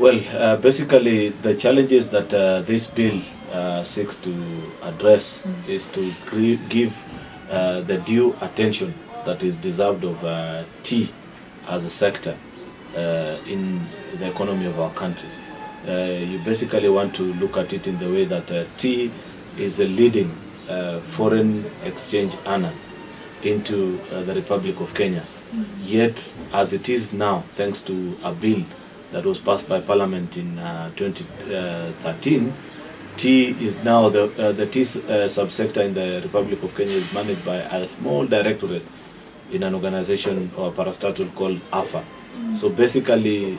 Well, basically the challenges that this bill seeks to address is to give the due attention that is deserved of tea as a sector in the economy of our country. You basically want to look at it in the way that tea is a leading foreign exchange earner into the Republic of Kenya. Yet, as it is now, thanks to a bill that was passed by Parliament in 2013, tea is now the tea subsector in the Republic of Kenya is managed by a small directorate in an organization or parastatal called AFA. So basically,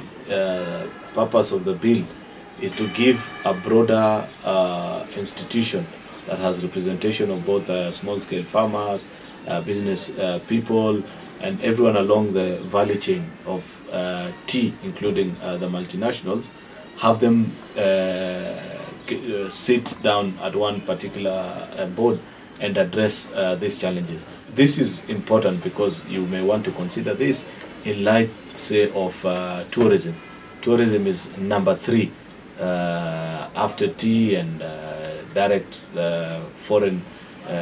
purpose of the bill is to give a broader institution that has representation of both small-scale farmers, business people, and everyone along the value chain of tea, including the multinationals, have them sit down at one particular board and address these challenges. This is important because you may want to consider this in light, say, of tourism. Tourism is number 3 after tea and direct foreign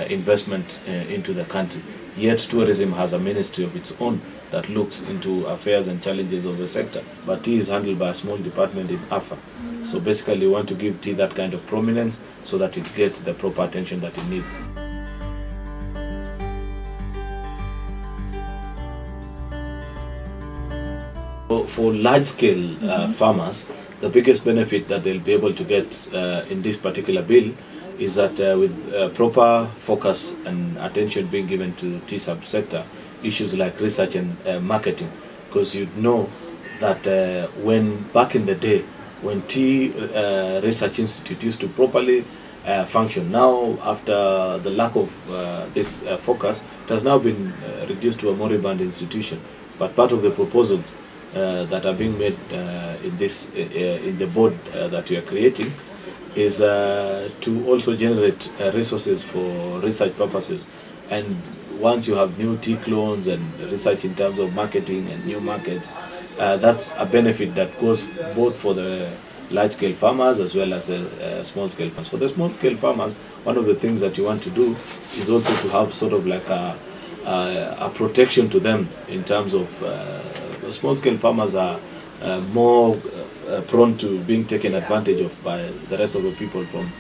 investment into the country. Yet tourism has a ministry of its own that looks into affairs and challenges of the sector. But tea is handled by a small department in AFA. So basically we want to give tea that kind of prominence so that it gets the proper attention that it needs. For large-scale farmers, the biggest benefit that they'll be able to get in this particular bill is that with proper focus and attention being given to tea subsector, issues like research and marketing, because you know that when back in the day, when tea research institute used to properly function, now after the lack of this focus, it has now been reduced to a moribund institution. But part of the proposals that are being made in the board that we are creating is to also generate resources for research purposes. And once you have new tea clones and research in terms of marketing and new markets, that's a benefit that goes both for the large-scale farmers as well as the small-scale farmers. For the small-scale farmers, one of the things that you want to do is also to have sort of like a protection to them in terms of small-scale farmers are more prone to being taken advantage of by the rest of the people, from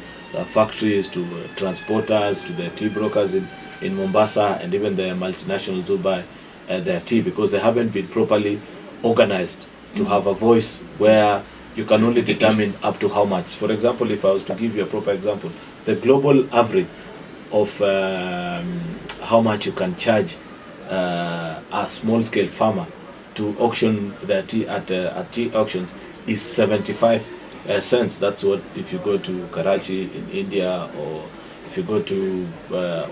factories to transporters to the tea brokers in Mombasa, and even the multinationals who buy their tea, because they haven't been properly organized to have a voice where you can only determine up to how much. For example, if I was to give you a proper example, the global average of how much you can charge a small-scale farmer to auction their tea at tea auctions is 75 cents. That's what, if you go to Karachi in India, or if you go to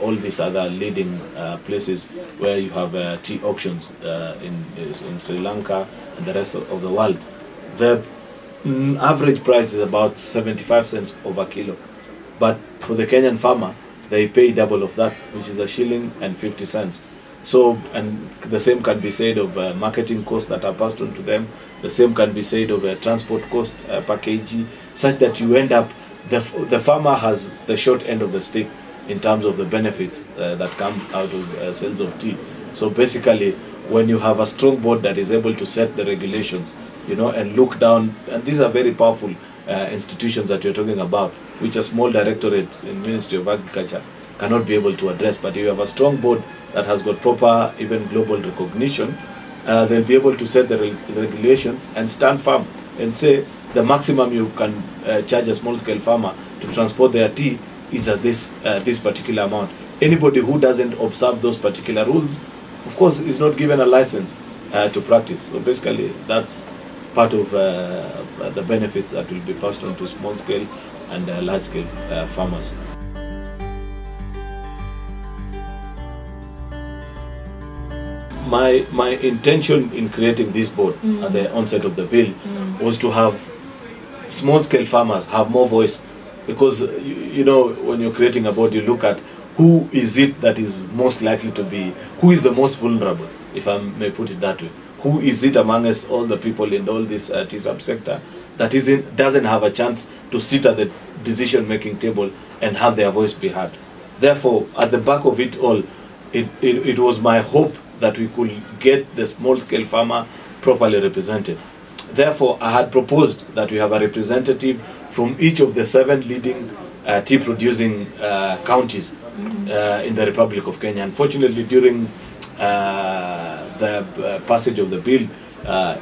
all these other leading places where you have tea auctions in Sri Lanka and the rest of the world, the average price is about 75 cents over kilo. But for the Kenyan farmer, they pay double of that, which is $1.50. So, and the same can be said of marketing costs that are passed on to them. The same can be said of transport cost per kg, such that you end up, the farmer has the short end of the stick in terms of the benefits that come out of sales of tea. So basically, when you have a strong board that is able to set the regulations, you know, and look down, and these are very powerful institutions that you're talking about, which a small directorate in Ministry of Agriculture cannot be able to address. But if you have a strong board that has got proper, even global recognition, they'll be able to set the regulation and stand firm and say the maximum you can charge a small-scale farmer to transport their tea is at this particular amount. Anybody who doesn't observe those particular rules, of course, is not given a license to practice. So basically, that's part of the benefits that will be passed on to small-scale and large-scale farmers. My intention in creating this board at the onset of the bill was to have small-scale farmers have more voice, because you know, when you're creating a board, you look at who is it that is most likely to be, who is the most vulnerable, if I may put it that way. Who is it among us, all the people in all this tea subsector, that doesn't have a chance to sit at the decision-making table and have their voice be heard. Therefore, at the back of it all, it was my hope that we could get the small-scale farmer properly represented. Therefore, I had proposed that we have a representative from each of the 7 leading tea-producing counties in the Republic of Kenya. Unfortunately, during the passage of the bill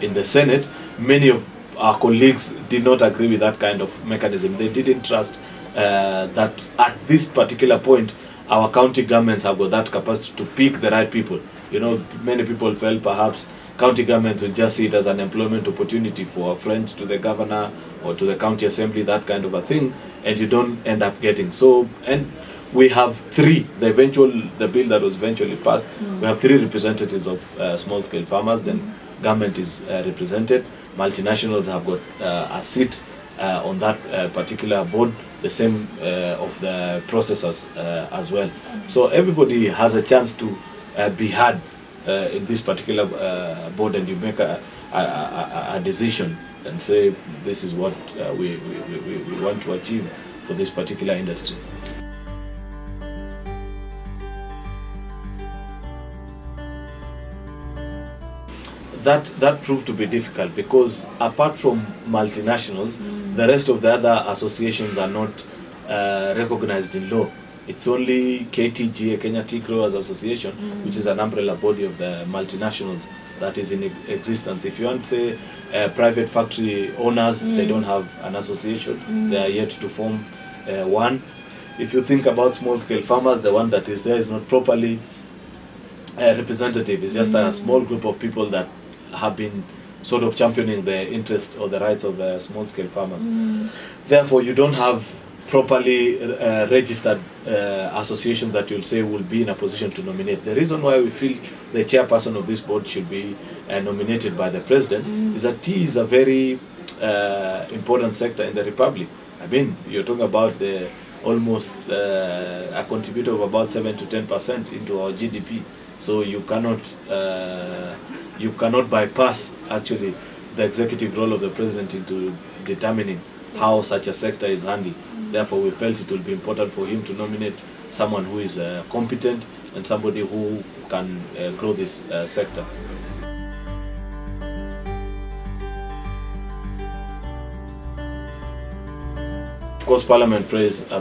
in the Senate, many of our colleagues did not agree with that kind of mechanism. They didn't trust that at this particular point, our county governments have got that capacity to pick the right people. You know, many people felt perhaps county government will just see it as an employment opportunity for a friend to the governor or to the county assembly, that kind of a thing, and you don't end up getting. So, and we have 3, the bill that was eventually passed, we have 3 representatives of small-scale farmers, then government is represented, multinationals have got a seat on that particular board, the same of the processors as well. So everybody has a chance to be heard in this particular board, and you make a decision and say this is what we want to achieve for this particular industry. That proved to be difficult because apart from multinationals, the rest of the other associations are not recognized in law. It's only KTGA, Kenya Tea Growers Association, which is an umbrella body of the multinationals that is in existence. If you want to say private factory owners, they don't have an association. They are yet to form one. If you think about small-scale farmers, the one that is there is not properly representative. It's just a small group of people that have been sort of championing the interest or the rights of small-scale farmers. Therefore, you don't have properly registered associations that you'll say will be in a position to nominate. The reason why we feel the chairperson of this board should be nominated by the president is that tea is a very important sector in the Republic. I mean, you're talking about the almost a contributor of about 7 to 10% into our GDP. So you cannot bypass actually the executive role of the president into determining how such a sector is handled. Therefore, we felt it will be important for him to nominate someone who is competent and somebody who can grow this sector. Of course, Parliament plays a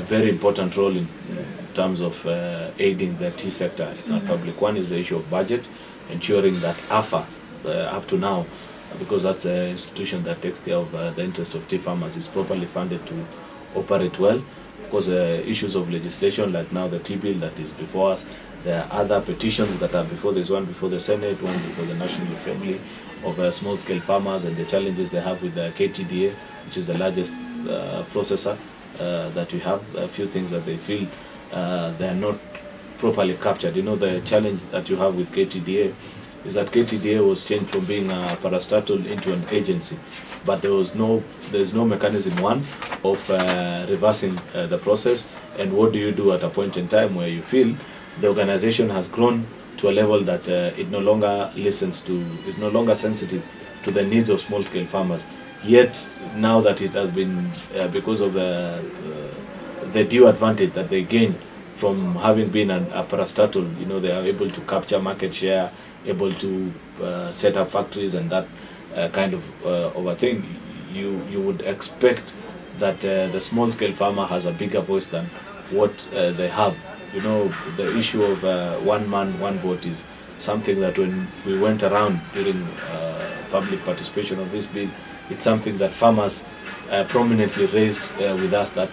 very important role in terms of aiding the tea sector in our public. One is the issue of budget, ensuring that AFA, up to now, because that's an institution that takes care of the interest of tea farmers, is properly funded to operate well. Of course, issues of legislation like now the tea bill that is before us, there are other petitions that are before this, one before the Senate, one before the National Assembly, of small-scale farmers and the challenges they have with the KTDA, which is the largest processor that we have. A few things that they feel they are not properly captured. You know, the challenge that you have with KTDA is that KTDA was changed from being a parastatal into an agency, but there's no mechanism, one, of reversing the process. And what do you do at a point in time where you feel the organization has grown to a level that it no longer is no longer sensitive to the needs of small-scale farmers? Yet now that it has been, because of the due advantage that they gain from having been a parastatal, you know, they are able to capture market share, able to set up factories and that kind of a thing. You would expect that the small-scale farmer has a bigger voice than what they have. You know, the issue of one man, one vote is something that when we went around during public participation of this bill, it's something that farmers prominently raised with us, that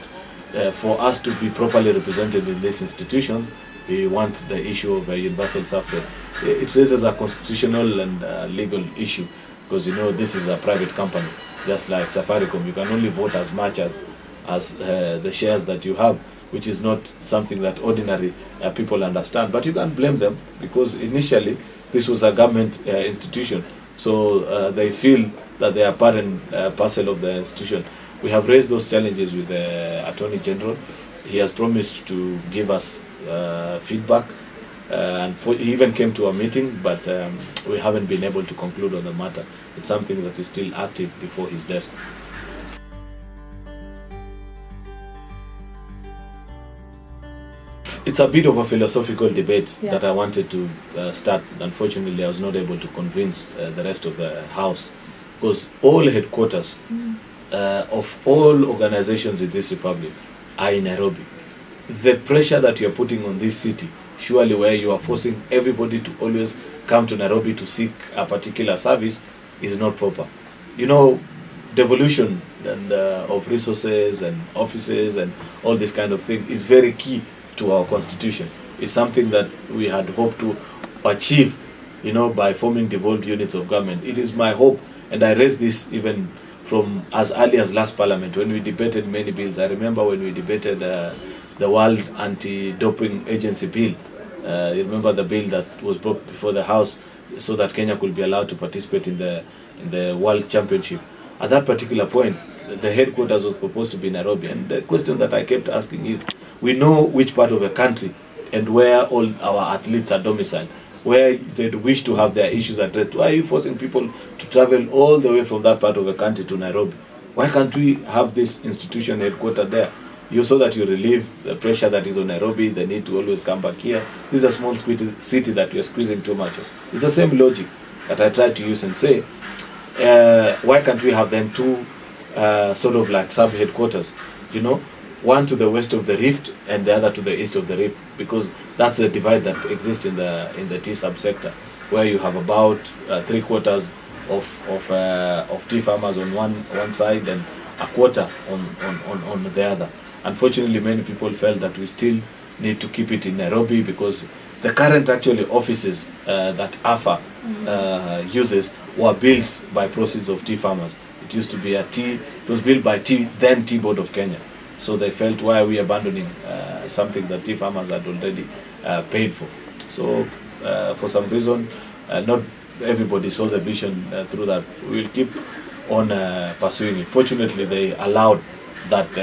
for us to be properly represented in these institutions, we want the issue of universal suffrage. It raises a constitutional and legal issue, because, you know, this is a private company, just like Safaricom. You can only vote as much as the shares that you have, which is not something that ordinary people understand. But you can't blame them, because initially this was a government institution, so they feel that they are part and parcel of the institution. We have raised those challenges with the Attorney General. He has promised to give us feedback and he even came to a meeting, but we haven't been able to conclude on the matter. It's something that is still active before his desk. It's a bit of a philosophical debate that I wanted to start. Unfortunately, I was not able to convince the rest of the House, because all headquarters of all organizations in this republic are in Nairobi. The pressure that you're putting on this city, surely where you are forcing everybody to always come to Nairobi to seek a particular service, is not proper. You know, devolution and of resources and offices and all this kind of thing is very key to our constitution. It's something that we had hoped to achieve, you know, by forming devolved units of government. It is my hope, and I raised this even from as early as last parliament when we debated many bills. I remember when we debated the World Anti-Doping Agency bill. You remember the bill that was brought before the House so that Kenya could be allowed to participate in the World Championship. At that particular point, the headquarters was supposed to be Nairobi, and the question that I kept asking is, we know which part of the country and where all our athletes are domiciled, where they wish to have their issues addressed. Why are you forcing people to travel all the way from that part of the country to Nairobi? Why can't we have this institution headquartered there? So that you relieve the pressure that is on Nairobi, the need to always come back here. This is a small city that we are squeezing too much of. It's the same logic that I tried to use and say, why can't we have then two sort of like sub-headquarters, you know, one to the west of the rift and the other to the east of the rift, because that's the divide that exists in the tea subsector, where you have about 3/4 of tea farmers on one side and a quarter on the other. Unfortunately, many people felt that we still need to keep it in Nairobi, because the current actually offices that AFA uses were built by proceeds of tea farmers. It used to be it was built by then Tea Board of Kenya. So they felt, why are we abandoning something that tea farmers had already paid for? So for some reason, not everybody saw the vision through that. We will keep on pursuing it. Fortunately, they allowed that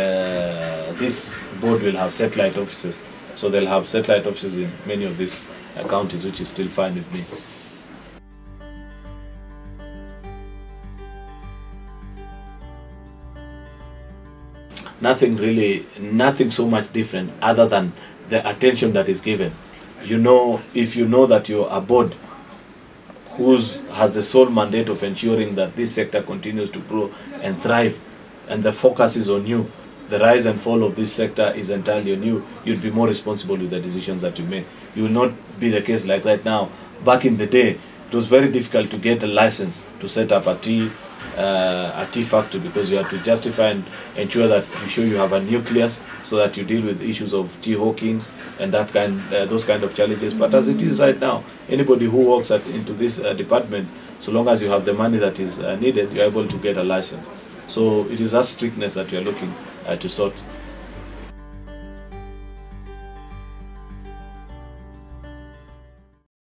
this board will have satellite offices. So they'll have satellite offices in many of these counties, which is still fine with me. Nothing so much different other than the attention that is given. You know, if you know that you're a board has the sole mandate of ensuring that this sector continues to grow and thrive, and the focus is on you, the rise and fall of this sector is entirely on you, you'd be more responsible with the decisions that you make. You will not be the case like that now. Back in the day, it was very difficult to get a license to set up a tea factory, because you have to justify and ensure that you show you have a nucleus so that you deal with issues of tea hawking and those kind of challenges. But as it is right now, anybody who walks into this department, so long as you have the money that is needed, you're able to get a license. So it is that strictness that we are looking to sort.